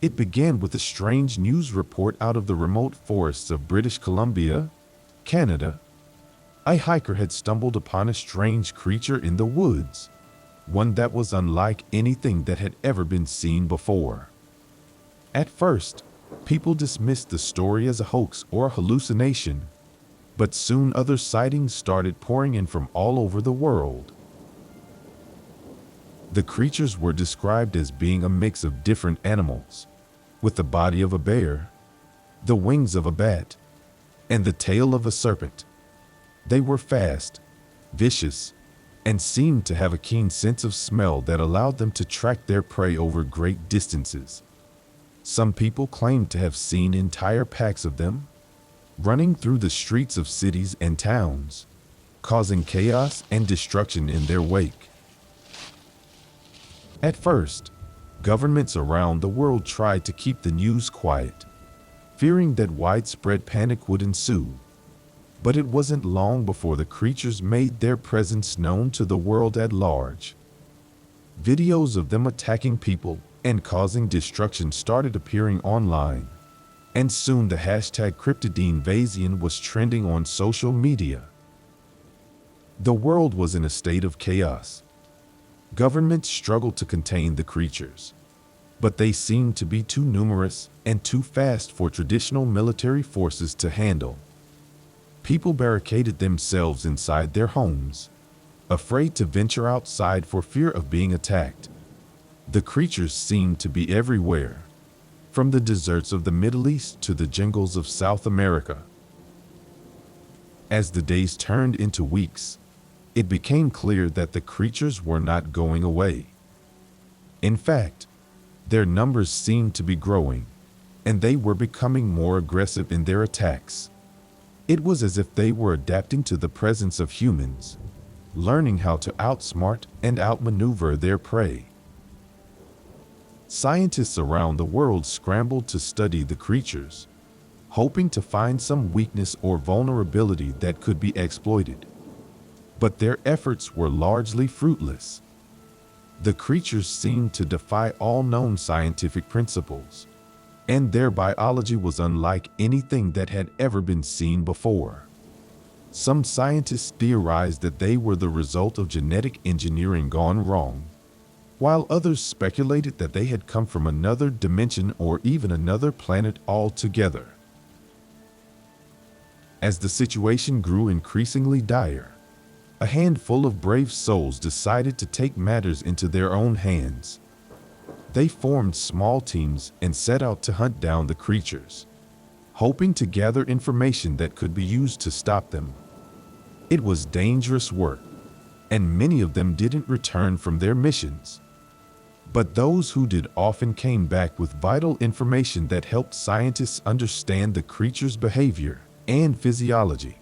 It began with a strange news report out of the remote forests of British Columbia, Canada. A hiker had stumbled upon a strange creature in the woods, one that was unlike anything that had ever been seen before. At first, people dismissed the story as a hoax or a hallucination, but soon other sightings started pouring in from all over the world. The creatures were described as being a mix of different animals, with the body of a bear, the wings of a bat, and the tail of a serpent. They were fast, vicious, and seemed to have a keen sense of smell that allowed them to track their prey over great distances. Some people claimed to have seen entire packs of them, running through the streets of cities and towns, causing chaos and destruction in their wake. At first, governments around the world tried to keep the news quiet, fearing that widespread panic would ensue. But it wasn't long before the creatures made their presence known to the world at large. Videos of them attacking people and causing destruction started appearing online, and soon the hashtag cryptidinvasion was trending on social media. The world was in a state of chaos. Governments struggled to contain the creatures, but they seemed to be too numerous and too fast for traditional military forces to handle. People barricaded themselves inside their homes, afraid to venture outside for fear of being attacked. The creatures seemed to be everywhere, from the deserts of the Middle East to the jungles of South America. As the days turned into weeks, it became clear that the creatures were not going away. In fact, their numbers seemed to be growing, and they were becoming more aggressive in their attacks. It was as if they were adapting to the presence of humans, learning how to outsmart and outmaneuver their prey. Scientists around the world scrambled to study the creatures, hoping to find some weakness or vulnerability that could be exploited. But their efforts were largely fruitless. The creatures seemed to defy all known scientific principles, and their biology was unlike anything that had ever been seen before. Some scientists theorized that they were the result of genetic engineering gone wrong, while others speculated that they had come from another dimension or even another planet altogether. As the situation grew increasingly dire, a handful of brave souls decided to take matters into their own hands. They formed small teams and set out to hunt down the creatures, hoping to gather information that could be used to stop them. It was dangerous work, and many of them didn't return from their missions. But those who did often came back with vital information that helped scientists understand the creature's behavior and physiology.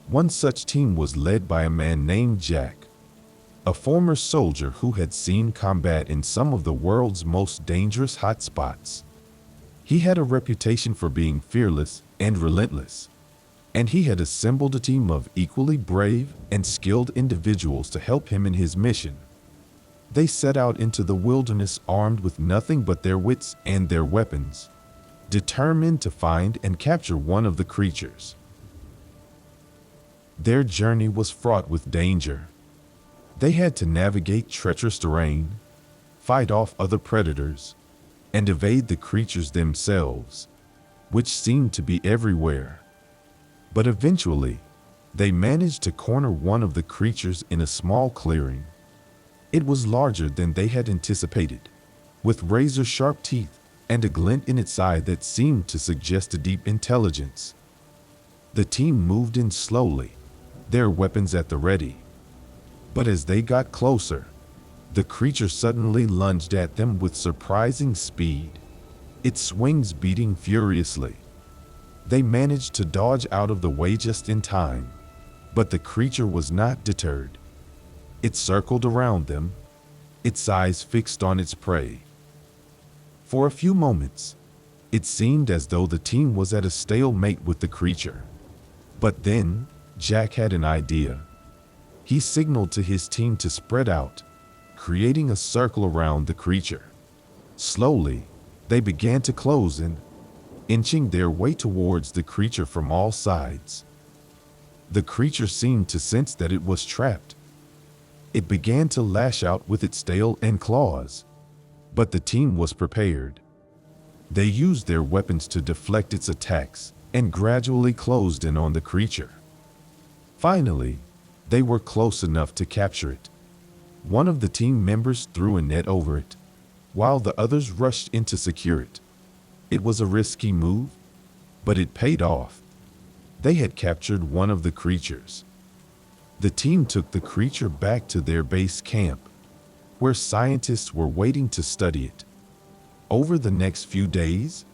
One such team was led by a man named Jack, a former soldier who had seen combat in some of the world's most dangerous hotspots. He had a reputation for being fearless and relentless, and he had assembled a team of equally brave and skilled individuals to help him in his mission. They set out into the wilderness armed with nothing but their wits and their weapons, determined to find and capture one of the creatures. Their journey was fraught with danger. They had to navigate treacherous terrain, fight off other predators, and evade the creatures themselves, which seemed to be everywhere. But eventually, they managed to corner one of the creatures in a small clearing. It was larger than they had anticipated, with razor-sharp teeth and a glint in its eye that seemed to suggest a deep intelligence. The team moved in slowly, their weapons at the ready. But as they got closer, the creature suddenly lunged at them with surprising speed, its wings beating furiously. They managed to dodge out of the way just in time, but the creature was not deterred. It circled around them, its eyes fixed on its prey. For a few moments, it seemed as though the team was at a stalemate with the creature. But then, Jack had an idea. He signaled to his team to spread out, creating a circle around the creature. Slowly, they began to close in, inching their way towards the creature from all sides. The creature seemed to sense that it was trapped. It began to lash out with its tail and claws, but the team was prepared. They used their weapons to deflect its attacks and gradually closed in on the creature. Finally, they were close enough to capture it. One of the team members threw a net over it, while the others rushed in to secure it. It was a risky move, but it paid off. They had captured one of the creatures. The team took the creature back to their base camp, where scientists were waiting to study it. Over the next few days,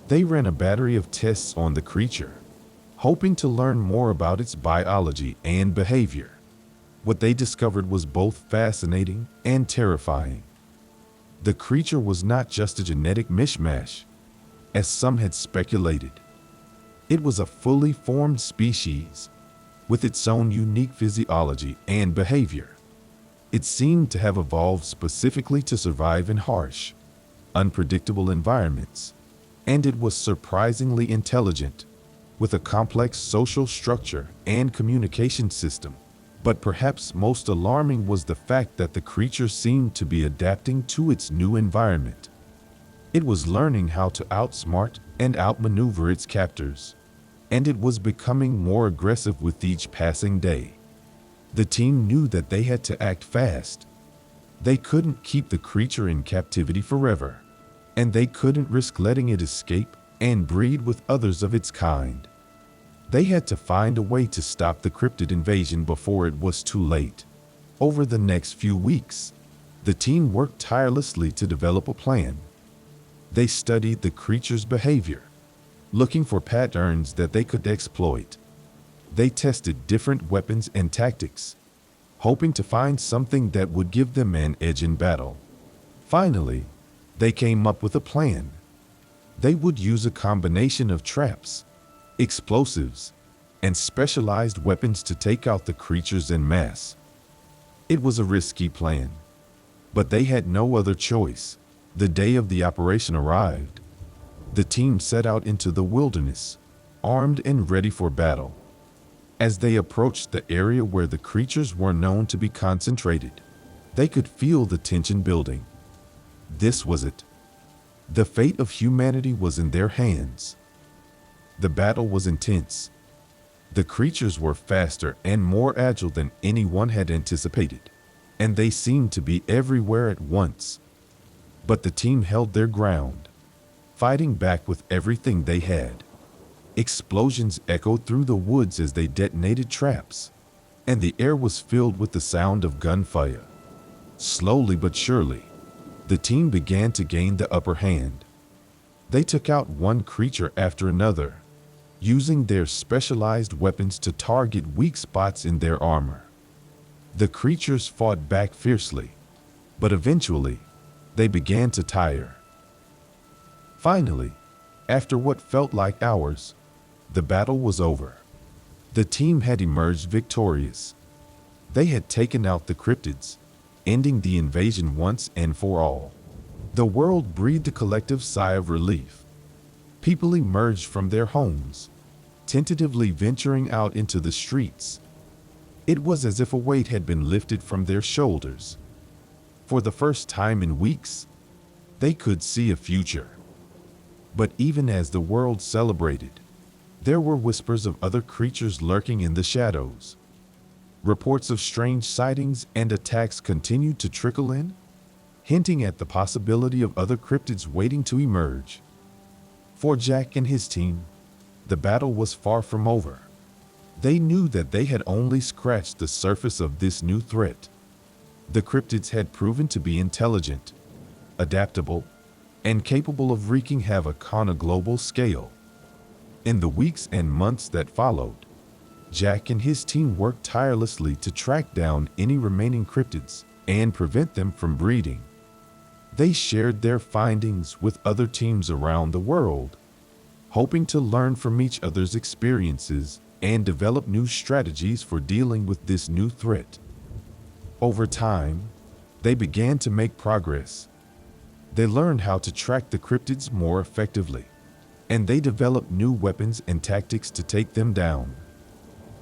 they ran a battery of tests on the creature, hoping to learn more about its biology and behavior. What they discovered was both fascinating and terrifying. The creature was not just a genetic mishmash, as some had speculated. It was a fully formed species, with its own unique physiology and behavior. It seemed to have evolved specifically to survive in harsh, unpredictable environments, and it was surprisingly intelligent, with a complex social structure and communication system. But perhaps most alarming was the fact that the creature seemed to be adapting to its new environment. It was learning how to outsmart and outmaneuver its captors, and it was becoming more aggressive with each passing day. The team knew that they had to act fast. They couldn't keep the creature in captivity forever, and they couldn't risk letting it escape and breed with others of its kind. They had to find a way to stop the cryptid invasion before it was too late. Over the next few weeks, the team worked tirelessly to develop a plan. They studied the creature's behavior, looking for patterns that they could exploit. They tested different weapons and tactics, hoping to find something that would give them an edge in battle. Finally, they came up with a plan. They would use a combination of traps, explosives, and specialized weapons to take out the creatures en masse. It was a risky plan, but they had no other choice. The day of the operation arrived. The team set out into the wilderness, armed and ready for battle. As they approached the area where the creatures were known to be concentrated, they could feel the tension building. This was it. The fate of humanity was in their hands. The battle was intense. The creatures were faster and more agile than anyone had anticipated, and they seemed to be everywhere at once. But the team held their ground, fighting back with everything they had. Explosions echoed through the woods as they detonated traps, and the air was filled with the sound of gunfire. Slowly but surely, the team began to gain the upper hand. They took out one creature after another, using their specialized weapons to target weak spots in their armor. The creatures fought back fiercely, but eventually, they began to tire. Finally, after what felt like hours, the battle was over. The team had emerged victorious. They had taken out the cryptids, ending the invasion once and for all. The world breathed a collective sigh of relief. People emerged from their homes, tentatively venturing out into the streets. It was as if a weight had been lifted from their shoulders. For the first time in weeks, they could see a future. But even as the world celebrated, there were whispers of other creatures lurking in the shadows. Reports of strange sightings and attacks continued to trickle in, hinting at the possibility of other cryptids waiting to emerge. For Jack and his team, the battle was far from over. They knew that they had only scratched the surface of this new threat. The cryptids had proven to be intelligent, adaptable, and capable of wreaking havoc on a global scale. In the weeks and months that followed, Jack and his team worked tirelessly to track down any remaining cryptids and prevent them from breeding. They shared their findings with other teams around the world, hoping to learn from each other's experiences and develop new strategies for dealing with this new threat. Over time, they began to make progress. They learned how to track the cryptids more effectively, and they developed new weapons and tactics to take them down.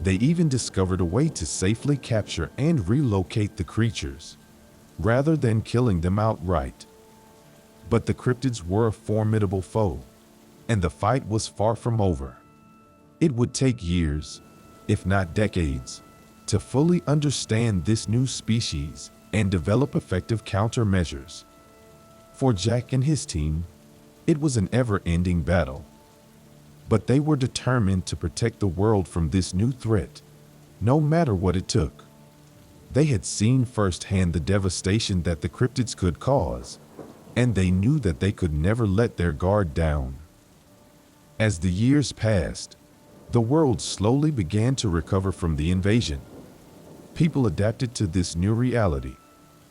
They even discovered a way to safely capture and relocate the creatures, rather than killing them outright. But the cryptids were a formidable foe, and the fight was far from over. It would take years, if not decades, to fully understand this new species and develop effective countermeasures. For Jack and his team, it was an ever-ending battle. But they were determined to protect the world from this new threat, no matter what it took. They had seen firsthand the devastation that the cryptids could cause, and they knew that they could never let their guard down. As the years passed, the world slowly began to recover from the invasion. People adapted to this new reality,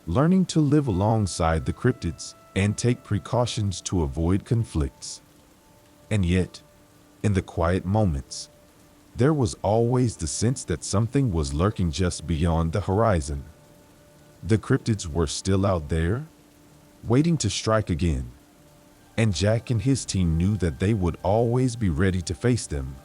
learning to live alongside the cryptids and take precautions to avoid conflicts. And yet, in the quiet moments, there was always the sense that something was lurking just beyond the horizon. The cryptids were still out there, waiting to strike again, and Jack and his team knew that they would always be ready to face them.